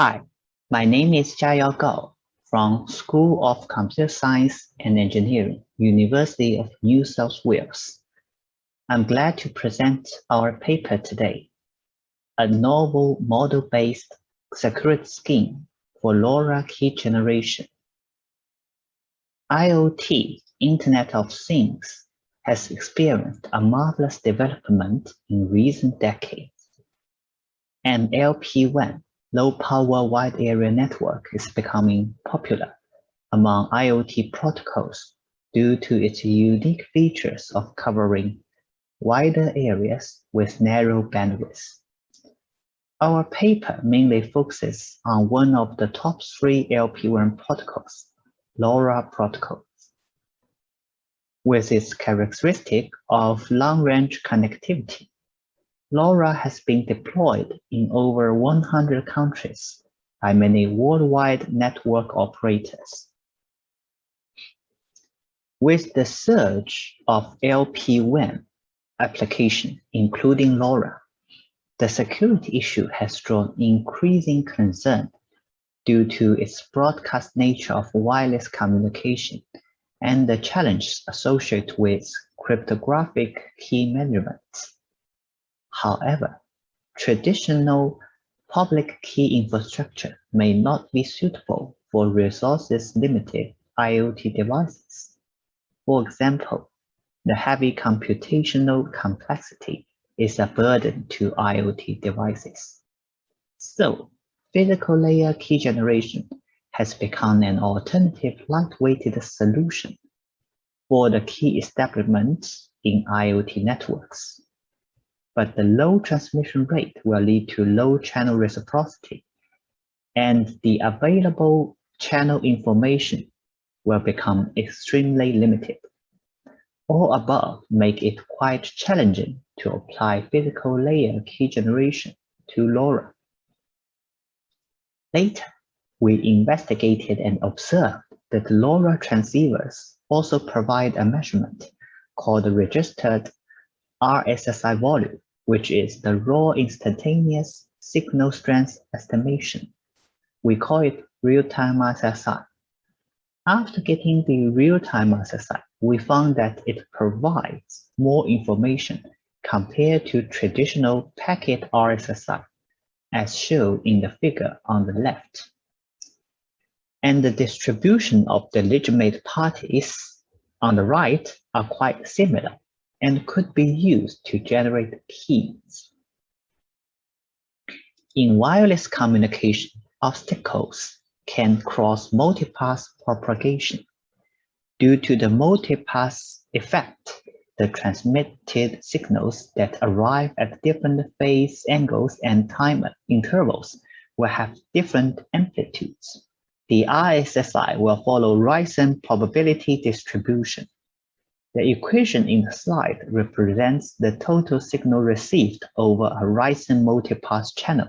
Hi, my name is Jiayao Gao from School of Computer Science and Engineering, University of New South Wales. I'm glad to present our paper today, a novel model-based security scheme for LoRa key generation. IoT, Internet of Things, has experienced a marvelous development in recent decades. And LPWAN, Low Power Wide Area Network, is becoming popular among IoT protocols due to its unique features of covering wider areas with narrow bandwidths. Our paper mainly focuses on one of the top 3 LPWAN protocols, LoRa protocol. With its characteristic of long-range connectivity, LoRa has been deployed in over 100 countries by many worldwide network operators. With the surge of LPWAN applications, including LoRa, the security issue has drawn increasing concern due to its broadcast nature of wireless communication and the challenges associated with cryptographic key measurements. However, traditional public key infrastructure may not be suitable for resources-limited IoT devices. For example, the heavy computational complexity is a burden to IoT devices. So, physical layer key generation has become an alternative lightweighted solution for the key establishment in IoT networks. But the low transmission rate will lead to low channel reciprocity, and the available channel information will become extremely limited. All above make it quite challenging to apply physical layer key generation to LoRa. Later, we investigated and observed that LoRa transceivers also provide a measurement called the registered RSSI volume, which is the raw instantaneous signal strength estimation. We call it real-time RSSI. After getting the real-time RSSI, we found that it provides more information compared to traditional packet RSSI, as shown in the figure on the left. And the distribution of the legitimate parties on the right are quite similar and could be used to generate keys. In wireless communication, obstacles can cross multipath propagation. Due to the multipath effect, the transmitted signals that arrive at different phase angles and time intervals will have different amplitudes. The RSSI will follow Ricin probability distribution. The equation in the slide represents the total signal received over a Ricin multipath channel.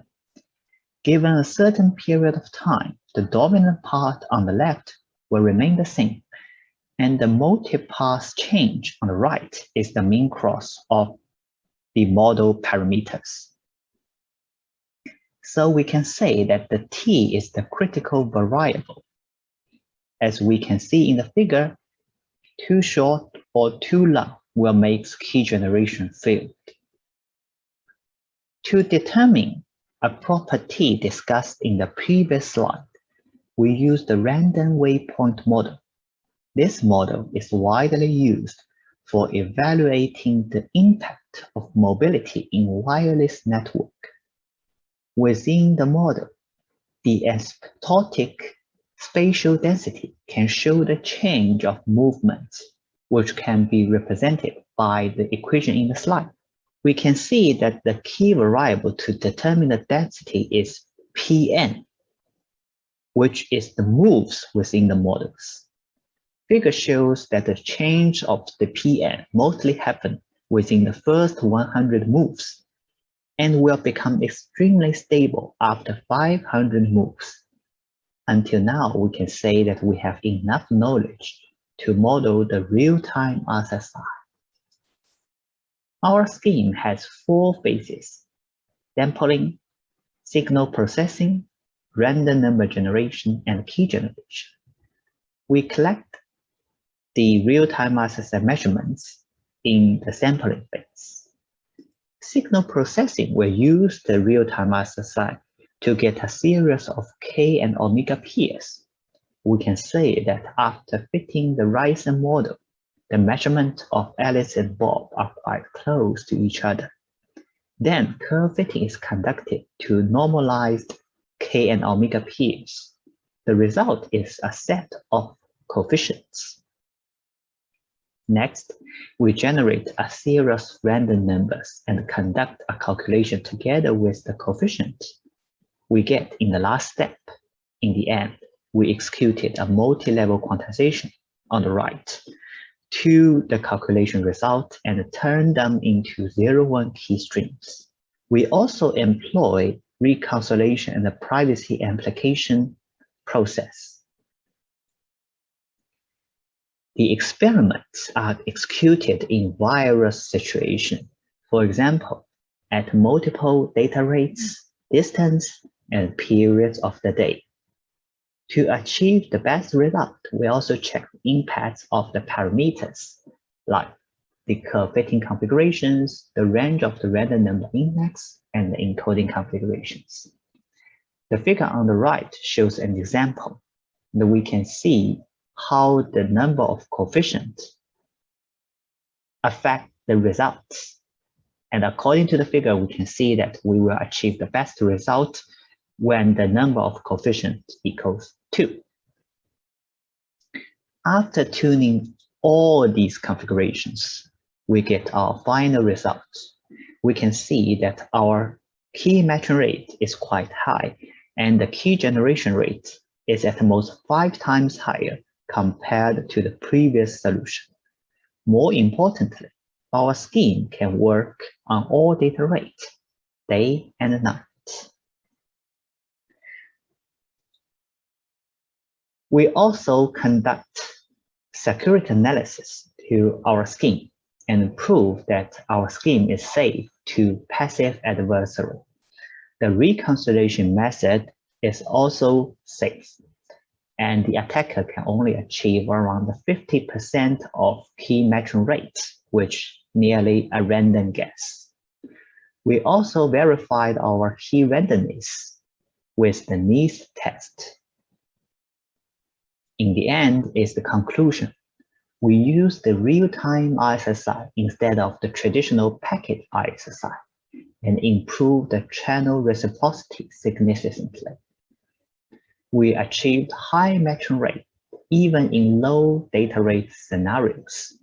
Given a certain period of time, the dominant part on the left will remain the same, and the multipath change on the right is the mean cross of the model parameters. So we can say that the T is the critical variable. As we can see in the figure, too short or too long will make key generation fail. To determine a proper T discussed in the previous slide, we use the random waypoint model. This model is widely used for evaluating the impact of mobility in wireless network. Within the model, the asymptotic spatial density can show the change of movements, which can be represented by the equation in the slide. We can see that the key variable to determine the density is Pn, which is the moves within the models. Figure shows that the change of the Pn mostly happen within the first 100 moves and will become extremely stable after 500 moves. Until now, we can say that we have enough knowledge to model the real-time RSSI. Our scheme has 4 phases: sampling, signal processing, random number generation, and key generation. We collect the real-time RSSI measurements in the sampling phase. Signal processing will use the real-time RSSI to get a series of K and omega pairs. We can say that after fitting the Ryzen model, the measurement of Alice and Bob are quite close to each other. Then curve fitting is conducted to normalized K and omega pairs. The result is a set of coefficients. Next, we generate a series of random numbers and conduct a calculation together with the coefficient we get in the last step. In the end, we executed a multi-level quantization on the right to the calculation result and turn them into 0-1 key streams. We also employ reconciliation and the privacy amplification process. The experiments are executed in various situations, for example, at multiple data rates, distance, and periods of the day. To achieve the best result, we also check the impacts of the parameters, like the curve fitting configurations, the range of the random number index, and the encoding configurations. The figure on the right shows an example that we can see how the number of coefficients affect the results. And according to the figure, we can see that we will achieve the best result when the number of coefficients equals 2. After tuning all these configurations, we get our final results. We can see that our key matching rate is quite high, and the key generation rate is at most 5 times higher compared to the previous solution. More importantly, our scheme can work on all data rates, day and night. We also conduct security analysis to our scheme and prove that our scheme is safe to passive adversary. The reconciliation method is also safe, and the attacker can only achieve around 50% of key matching rates, which nearly a random guess. We also verified our key randomness with the NIST test. In the end is the conclusion. We use the real-time RSSI instead of the traditional packet RSSI and improve the channel reciprocity significantly. We achieved high matching rate even in low data rate scenarios.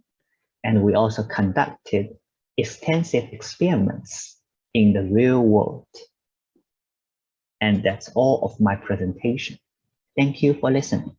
And we also conducted extensive experiments in the real world. And that's all of my presentation. Thank you for listening.